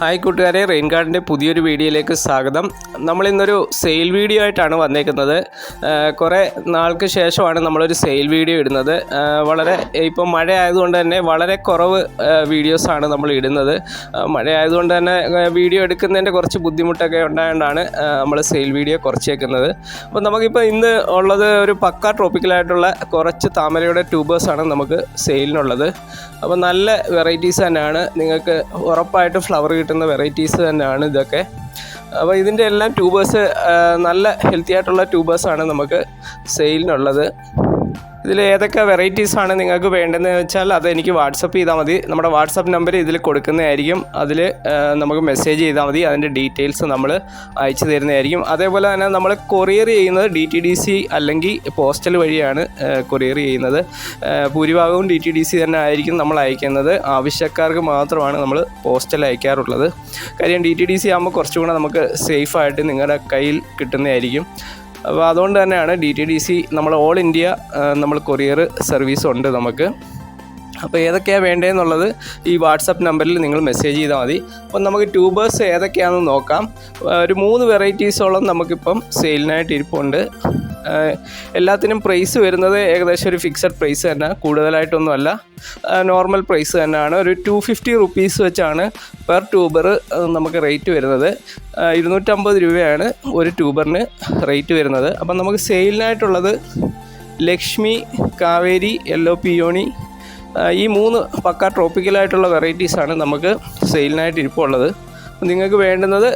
Hi കൂട്ടുകാരെ, rain ഗാർഡിൻ്റെ പുതിയൊരു വീഡിയോയിലേക്ക് സ്വാഗതം. നമ്മളിന്നൊരു സെയിൽ വീഡിയോ ആയിട്ടാണ് വന്നേക്കുന്നത്. കുറേ നാൾക്ക് ശേഷമാണ് നമ്മളൊരു സെയിൽ വീഡിയോ ഇടുന്നത്. ഇപ്പം മഴ ആയതുകൊണ്ട് തന്നെ വളരെ കുറവ് വീഡിയോസാണ് നമ്മൾ ഇടുന്നത്. മഴ ആയതുകൊണ്ട് തന്നെ വീഡിയോ എടുക്കുന്നതിൻ്റെ കുറച്ച് ബുദ്ധിമുട്ടൊക്കെ ഉണ്ടായതുകൊണ്ടാണ് നമ്മൾ സെയിൽ വീഡിയോ കുറച്ചേക്കുന്നത്. അപ്പോൾ നമുക്കിപ്പോൾ ഇന്ന് ഉള്ളത് ഒരു പക്ക ട്രോപ്പിക്കലായിട്ടുള്ള കുറച്ച് താമരയുടെ ട്യൂബേഴ്സാണ് നമുക്ക് സെയിലിനുള്ളത്. അപ്പോൾ നല്ല വെറൈറ്റീസ് തന്നെയാണ്, നിങ്ങൾക്ക് ഉറപ്പായിട്ട് ഫ്ലവർ കിട്ടുന്ന വെറൈറ്റീസ് തന്നെയാണ് ഇതൊക്കെ. അപ്പോൾ ഇതിൻ്റെ എല്ലാം ട്യൂബേഴ്സ് നല്ല ഹെൽത്തി ആയിട്ടുള്ള ട്യൂബേഴ്സാണ് നമുക്ക് സെയിലിനുള്ളത്. ഇതിൽ ഏതൊക്കെ വെറൈറ്റീസാണ് നിങ്ങൾക്ക് വേണ്ടതെന്ന് വെച്ചാൽ അത് എനിക്ക് വാട്സപ്പ് ചെയ്താൽ മതി. നമ്മുടെ വാട്സപ്പ് നമ്പർ ഇതിൽ കൊടുക്കുന്നതായിരിക്കും. അതിൽ നമുക്ക് മെസ്സേജ് ചെയ്താൽ മതി. അതിൻ്റെ ഡീറ്റെയിൽസ് നമ്മൾ അയച്ചു തരുന്നതായിരിക്കും. അതേപോലെ തന്നെ നമ്മൾ കൊറിയർ ചെയ്യുന്നത് DTDC അല്ലെങ്കിൽ പോസ്റ്റൽ വഴിയാണ് കൊറിയർ ചെയ്യുന്നത്. ഭൂരിഭാഗവും DTDC തന്നെ ആയിരിക്കും നമ്മൾ അയക്കുന്നത്. ആവശ്യക്കാർക്ക് മാത്രമാണ് നമ്മൾ പോസ്റ്റൽ അയക്കാറുള്ളത്. കാര്യം DTDC ആകുമ്പോൾ കുറച്ചുകൂടെ നമുക്ക് സേഫായിട്ട് നിങ്ങളുടെ കയ്യിൽ കിട്ടുന്നതായിരിക്കും. അപ്പോൾ അതുകൊണ്ട് തന്നെയാണ് DTDC നമ്മൾ ഓൾ ഇന്ത്യ നമ്മൾ കൊറിയർ സർവീസ് ഉണ്ട് നമുക്ക്. അപ്പോൾ ഏതൊക്കെയാണ് വേണ്ടതെന്നുള്ളത് ഈ വാട്സപ്പ് നമ്പറിൽ നിങ്ങൾ മെസ്സേജ് ചെയ്താൽ മതി. അപ്പോൾ നമുക്ക് ട്യൂബേഴ്സ് ഏതൊക്കെയാണെന്ന് നോക്കാം. ഒരു 3 വെറൈറ്റീസോളം നമുക്കിപ്പം സെയിലിനായിട്ട് ഇരിപ്പുണ്ട്. എല്ലാത്തിനും പ്രൈസ് വരുന്നത് ഏകദേശം ഒരു ഫിക്സഡ് പ്രൈസ് തന്നെ, കൂടുതലായിട്ടൊന്നുമല്ല, നോർമൽ പ്രൈസ് തന്നെയാണ്. ഒരു 250 റുപ്പീസ് വെച്ചാണ് പെർ ട്യൂബർ നമുക്ക് റേറ്റ് വരുന്നത്. 250 രൂപയാണ് ഒരു ട്യൂബറിന് റേറ്റ് വരുന്നത്. അപ്പം നമുക്ക് സെയിലിനായിട്ടുള്ളത് ലക്ഷ്മി, കാവേരി, യെല്ലോ പിയോണി, ഈ 3 പക്ക ട്രോപ്പിക്കലായിട്ടുള്ള വെറൈറ്റീസാണ് നമുക്ക് സെയിലിനായിട്ട് ഇരിപ്പുള്ളത്. നിങ്ങൾക്ക് വേണ്ടുന്നത്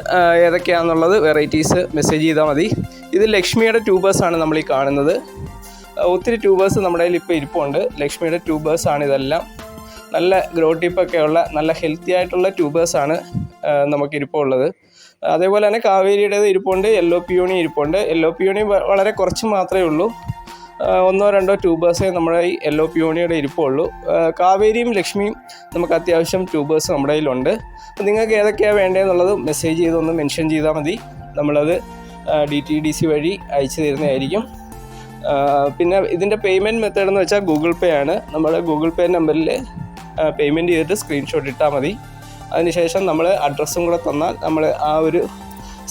ഏതൊക്കെയാണെന്നുള്ളത് വെറൈറ്റീസ് മെസ്സേജ് ചെയ്താൽ മതി. ഇത് ലക്ഷ്മിയുടെ ട്യൂബേഴ്സാണ് നമ്മൾ ഈ കാണുന്നത്. ഒത്തിരി ട്യൂബേഴ്സ് നമ്മുടെ കയ്യിൽ ഇപ്പോൾ ഇരിപ്പുണ്ട്. ലക്ഷ്മിയുടെ ട്യൂബേഴ്സാണ് ഇതെല്ലാം. നല്ല ഗ്രോ ടിപ്പൊക്കെയുള്ള നല്ല ഹെൽത്തി ആയിട്ടുള്ള ട്യൂബേഴ്സാണ് നമുക്കിരിപ്പോൾ ഉള്ളത്. അതേപോലെ തന്നെ കാവേരിയുടേത് ഇരിപ്പുണ്ട്, യെല്ലോ പിയോണി ഇരിപ്പുണ്ട്. യെല്ലോ പിയോണി വളരെ കുറച്ച് മാത്രമേ ഉള്ളൂ. 1-2 ട്യൂബേഴ്സേ നമ്മുടെ ഈ യെല്ലോ പിയോണിയുടെ ഇരിപ്പുള്ളൂ. കാവേരിയും ലക്ഷ്മിയും നമുക്ക് അത്യാവശ്യം ട്യൂബേഴ്സ് നമ്മുടെ കയ്യിലുണ്ട്. അപ്പോൾ നിങ്ങൾക്ക് ഏതൊക്കെയാണ് വേണ്ടതെന്നുള്ളത് മെസ്സേജ് ചെയ്തൊന്ന് മെൻഷൻ ചെയ്താൽ മതി. നമ്മളത് DTDC വഴി അയച്ചു തരുന്നതായിരിക്കും. പിന്നെ ഇതിൻ്റെ പേയ്മെൻറ്റ് മെത്തേഡ് എന്ന് വെച്ചാൽ ഗൂഗിൾ പേ ആണ്. നമ്മുടെ ഗൂഗിൾ പേ നമ്പറിൽ പേയ്മെൻറ്റ് ചെയ്തിട്ട് സ്ക്രീൻഷോട്ട് ഇട്ടാൽ മതി. അതിനുശേഷം നമ്മൾ അഡ്രസ്സും കൂടെ തന്നാൽ നമ്മൾ ആ ഒരു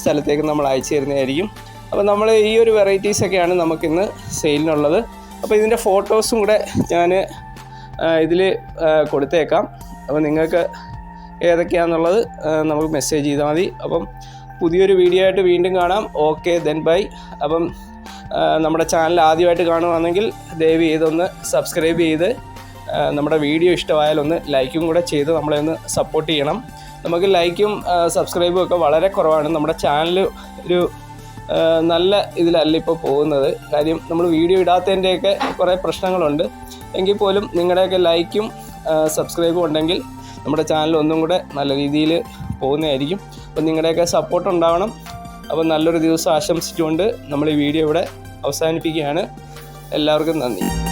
സ്ഥലത്തേക്ക് നമ്മൾ അയച്ചു തരുന്നതായിരിക്കും. അപ്പോൾ നമ്മൾ ഈ ഒരു വെറൈറ്റീസൊക്കെയാണ് നമുക്കിന്ന് സെയിലിനുള്ളത്. അപ്പോൾ ഇതിൻ്റെ ഫോട്ടോസും കൂടെ ഞാൻ ഇതിൽ കൊടുത്തേക്കാം. അപ്പോൾ നിങ്ങൾക്ക് ഏതൊക്കെയാണെന്നുള്ളത് നമുക്ക് മെസ്സേജ് ചെയ്താൽ മതി. അപ്പം പുതിയൊരു വീഡിയോ ആയിട്ട് വീണ്ടും കാണാം. Okay, then bye. അപ്പം നമ്മുടെ ചാനൽ ആദ്യമായിട്ട് കാണുകയാണെങ്കിൽ ദയവ് ചെയ്തൊന്ന് സബ്സ്ക്രൈബ് ചെയ്ത് നമ്മുടെ വീഡിയോ ഇഷ്ടമായാൽ ഒന്ന് ലൈക്കും കൂടെ ചെയ്ത് നമ്മളെ ഒന്ന് സപ്പോർട്ട് ചെയ്യണം. നമുക്ക് ലൈക്കും സബ്സ്ക്രൈബും ഒക്കെ വളരെ കുറവാണ്. നമ്മുടെ ചാനൽ ഒരു നല്ല ഇതിലല്ല ഇപ്പോൾ പോകുന്നത്. കാര്യം നമ്മൾ വീഡിയോ ഇടാത്തതിൻ്റെയൊക്കെ കുറേ പ്രശ്നങ്ങളുണ്ട്. എങ്കിൽ പോലും നിങ്ങളുടെയൊക്കെ ലൈക്കും സബ്സ്ക്രൈബും ഉണ്ടെങ്കിൽ നമ്മുടെ ചാനൽ ഒന്നും കൂടെ നല്ല രീതിയിൽ പോകുന്നതായിരിക്കും. അപ്പോൾ നിങ്ങളുടെയൊക്കെ സപ്പോർട്ട് ഉണ്ടാവണം. അപ്പോൾ നല്ലൊരു ദിവസം ആശംസിച്ചുകൊണ്ട് നമ്മൾ ഈ വീഡിയോ ഇവിടെ അവസാനിപ്പിക്കുകയാണ്. എല്ലാവർക്കും നന്ദി.